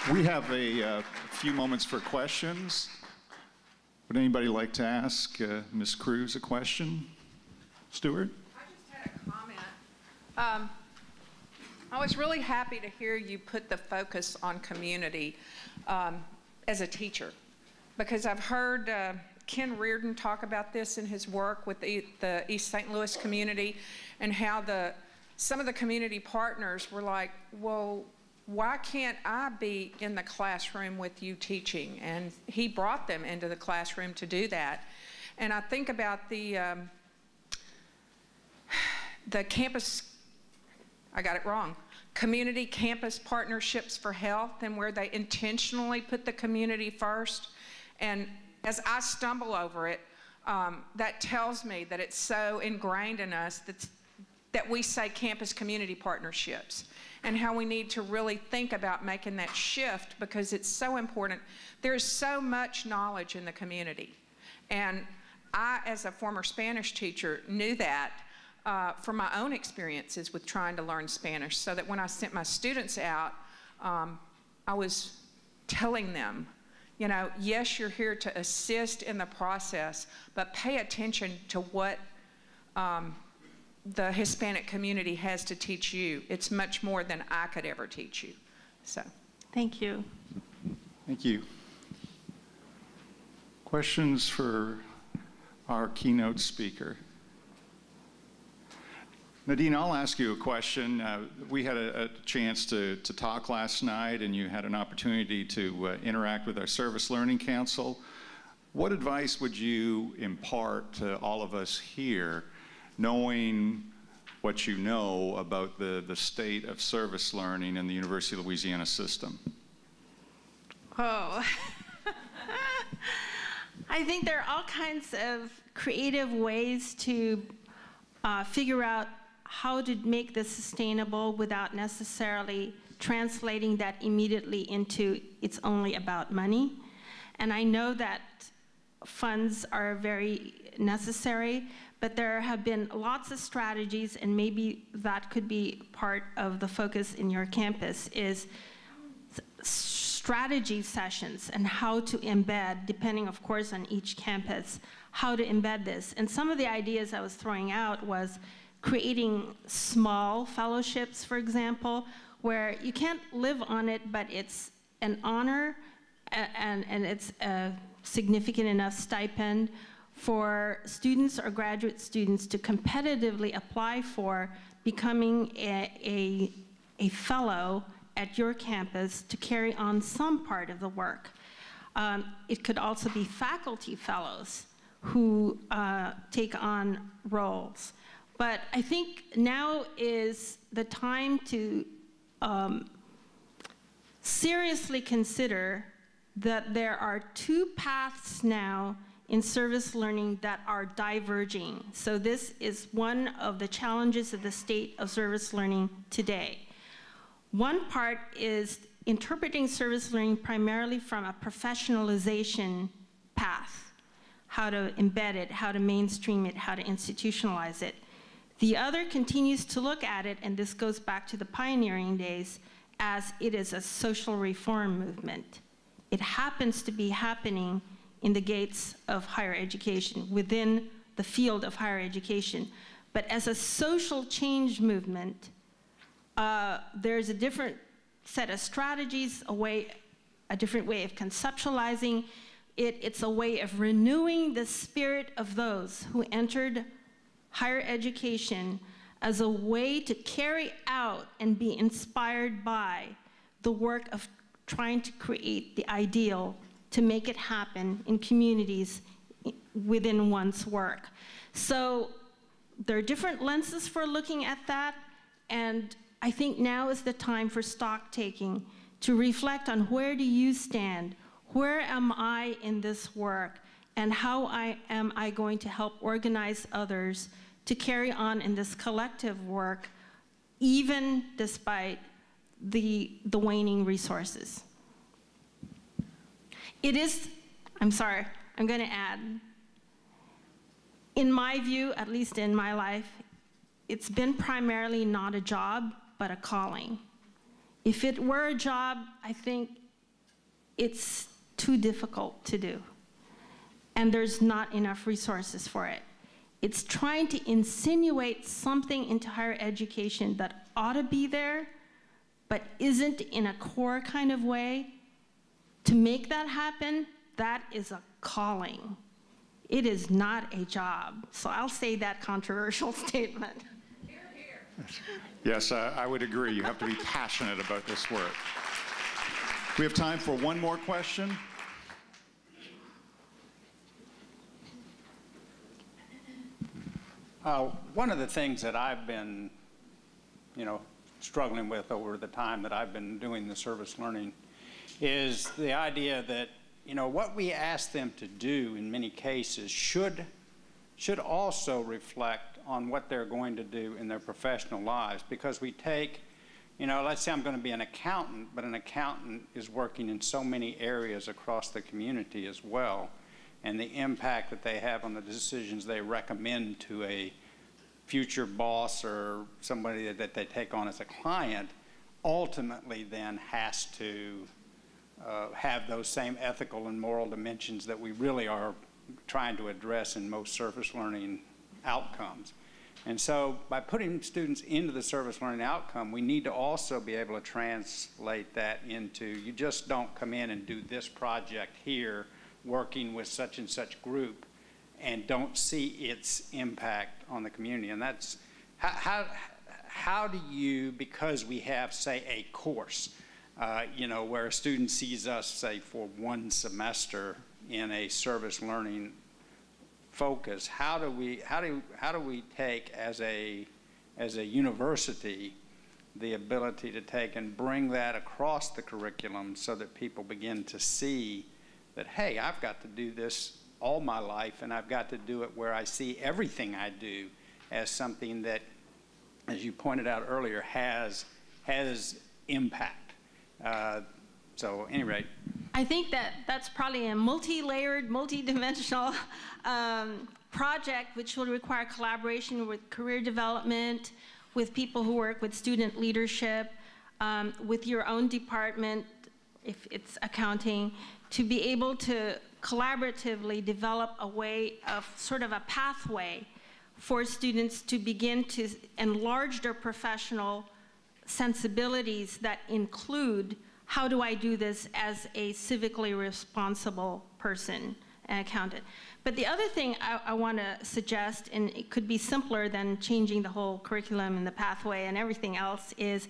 We have a few moments for questions. Would anybody like to ask Ms. CRUZ a question? Stuart? I just had a comment. I was really happy to hear you put the focus on community as a teacher, because I've heard Ken Reardon talk about this in his work with the East St. Louis community, and how some of the community partners were like, well, why can't I be in the classroom with you teaching? And he brought them into the classroom to do that. And I think about the campus, I got it wrong, community campus partnerships for health, and where they intentionally put the community first. And as I stumble over it, that tells me that it's so ingrained in us that we say campus community partnerships, and how we need to really think about making that shift, because it's so important. There's so much knowledge in the community. And I, as a former Spanish teacher, knew that from my own experiences with trying to learn Spanish, so that when I sent my students out, I was telling them, you know, yes, you're here to assist in the process, but pay attention to what the Hispanic community has to teach you. It's much more than I could ever teach you. So, thank you. Thank you. Questions for our keynote speaker? Nadine, I'll ask you a question. We had a chance to talk last night, and you had an opportunity to interact with our Service Learning Council. What advice would you impart to all of us here, knowing what you know about the state of service learning in the University of Louisiana system? Oh, I think there are all kinds of creative ways to figure out how to make this sustainable without necessarily translating that immediately into it's only about money. And I know that funds are very necessary, but there have been lots of strategies, and maybe that could be part of the focus in your campus, is strategy sessions and how to embed, depending of course on each campus, how to embed this. And some of the ideas I was throwing out was creating small fellowships, for example, where you can't live on it, but it's an honor and it's a significant enough stipend for students or graduate students to competitively apply for becoming a fellow at your campus to carry on some part of the work. It could also be faculty fellows who take on roles. But I think now is the time to seriously consider that there are two paths now in service learning that are diverging. So this is one of the challenges of the state of service learning today. One part is interpreting service learning primarily from a professionalization path, how to embed it, how to mainstream it, how to institutionalize it. The other continues to look at it, and this goes back to the pioneering days, as it is a social reform movement. It happens to be happening in the gates of higher education, within the field of higher education. But as a social change movement, there's a different set of strategies, a different way of conceptualizing it. It's a way of renewing the spirit of those who entered higher education as a way to carry out and be inspired by the work of trying to create the ideal to make it happen in communities within one's work. So there are different lenses for looking at that, and I think now is the time for stock taking, to reflect on where do you stand, where am I in this work, and how am I going to help organize others to carry on in this collective work, even despite the waning resources. It is, I'm sorry, I'm going to add, in my view, at least in my life, it's been primarily not a job, but a calling. If it were a job, I think it's too difficult to do. And there's not enough resources for it. It's trying to insinuate something into higher education that ought to be there, but isn't in a core kind of way. To make that happen, that is a calling. It is not a job. So I'll say that controversial statement. Hear, hear. Yes, I would agree. You have to be passionate about this work. We have time for one more question. One of the things that I've been, struggling with over the time that I've been doing the service learning is the idea that, what we ask them to do in many cases should also reflect on what they're going to do in their professional lives. Because we take, let's say I'm going to be an accountant, but an accountant is working in so many areas across the community as well. And the impact that they have on the decisions they recommend to a future boss or somebody that they take on as a client ultimately then has to have those same ethical and moral dimensions that we really are trying to address in most service learning outcomes. And so by putting students into the service learning outcome, we need to also be able to translate that into, you just don't come in and do this project here working with such and such group and don't see its impact on the community. And that's, how do you, because we have, say, a course, where a student sees us, say, for one semester in a service learning focus, how do we take as a university the ability to take and bring that across the curriculum so that people begin to see that, hey, I've got to do this all my life, and I've got to do it where I see everything I do as something that, as you pointed out earlier, has impact. So at any rate. I think that's probably a multi-layered, multi-dimensional project which will require collaboration with career development, with people who work with student leadership, with your own department, if it's accounting, to be able to collaboratively develop a way of sort of a pathway for students to begin to enlarge their professional sensibilities that include, how do I do this as a civically responsible person and accountant? But the other thing I want to suggest, and it could be simpler than changing the whole curriculum and the pathway and everything else, is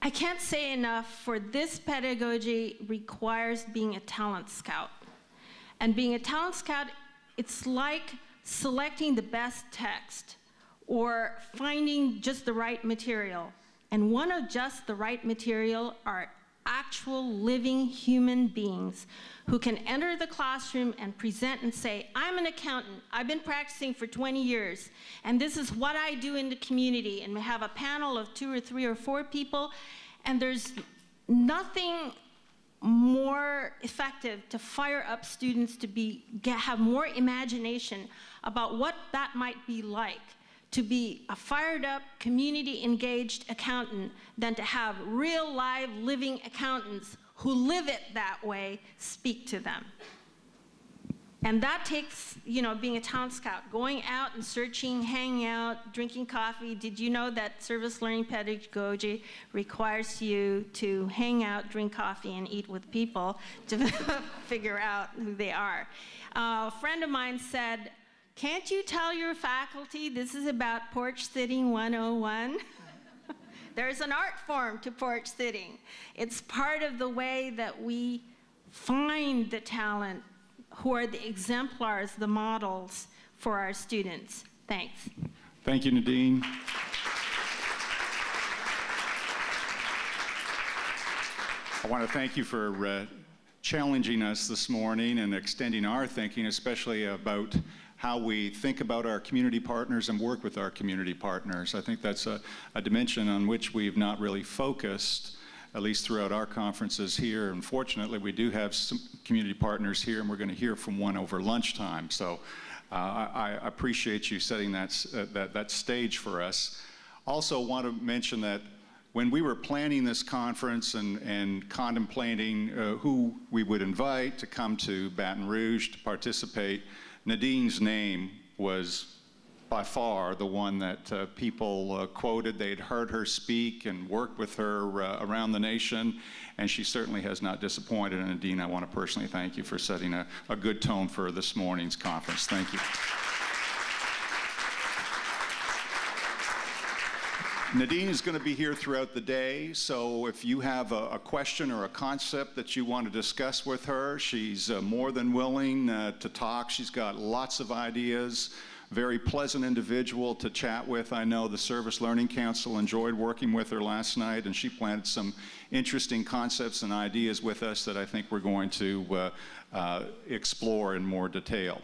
I can't say enough, for this pedagogy requires being a talent scout. And being a talent scout, it's like selecting the best text or finding just the right material. And one of just the right material are actual living human beings who can enter the classroom and present and say, I'm an accountant, I've been practicing for 20 years, and this is what I do in the community. And we have a panel of 2 or 3 or 4 people, and there's nothing more effective to fire up students to have more imagination about what that might be like to be a fired up, community engaged accountant than to have real live living accountants who live it that way speak to them. And that takes, being a talent scout, going out and searching, hanging out, drinking coffee. Did you know that service learning pedagogy requires you to hang out, drink coffee, and eat with people to figure out who they are? A friend of mine said, can't you tell your faculty this is about porch sitting 101? There's an art form to porch sitting. It's part of the way that we find the talent who are the exemplars, the models for our students. Thanks. Thank you, Nadine. I want to thank you for challenging us this morning and extending our thinking, especially about how we think about our community partners and work with our community partners. I think that's a dimension on which we've not really focused, at least throughout our conferences here. Unfortunately, we do have some community partners here, and we're going to hear from one over lunchtime. So I appreciate you setting that stage for us. Also want to mention that when we were planning this conference and contemplating who we would invite to come to Baton Rouge to participate, Nadinne's name was by far the one that people quoted. They'd heard her speak and worked with her around the nation, and she certainly has not disappointed. And Nadine, I want to personally thank you for setting a good tone for this morning's conference. Thank you. Nadine is going to be here throughout the day, so if you have a question or a concept that you want to discuss with her, she's more than willing to talk. She's got lots of ideas, very pleasant individual to chat with. I know the Service Learning Council enjoyed working with her last night, and she planted some interesting concepts and ideas with us that I think we're going to explore in more detail.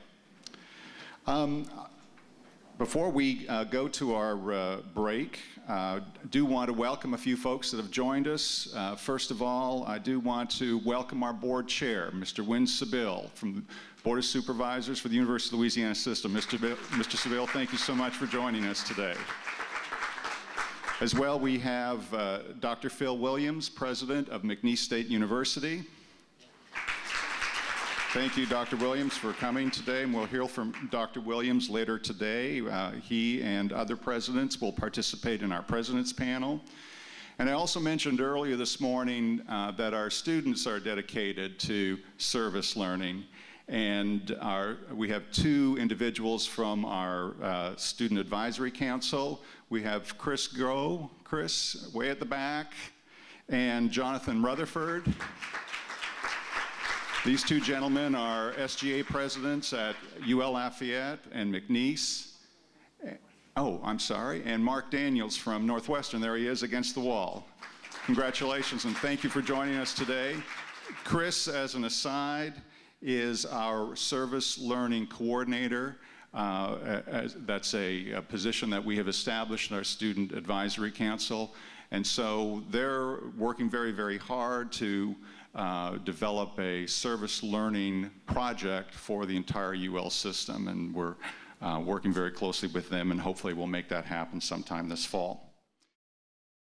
Before we go to our break, I do want to welcome a few folks that have joined us. First of all, I do want to welcome our board chair, Mr. Wynn Seville, from the Board of Supervisors for the University of Louisiana System. Mr. Seville, thank you so much for joining us today. As well, we have Dr. Phil Williams, President of McNeese State University. Thank you, Dr. Williams, for coming today, and we'll hear from Dr. Williams later today. He and other presidents will participate in our president's panel. And I also mentioned earlier this morning that our students are dedicated to service learning, and we have two individuals from our Student Advisory Council. We have Chris Groh, Chris, way at the back, and Jonathan Rutherford. These two gentlemen are SGA presidents at UL Lafayette and McNeese. Oh, I'm sorry, and Mark Daniels from Northwestern. There he is against the wall. Congratulations, and thank you for joining us today. Chris, as an aside, is our service learning coordinator. That's a position that we have established in our Student Advisory Council. And so they're working very, very hard to develop a service learning project for the entire UL system, and we're working very closely with them, and hopefully we'll make that happen sometime this fall.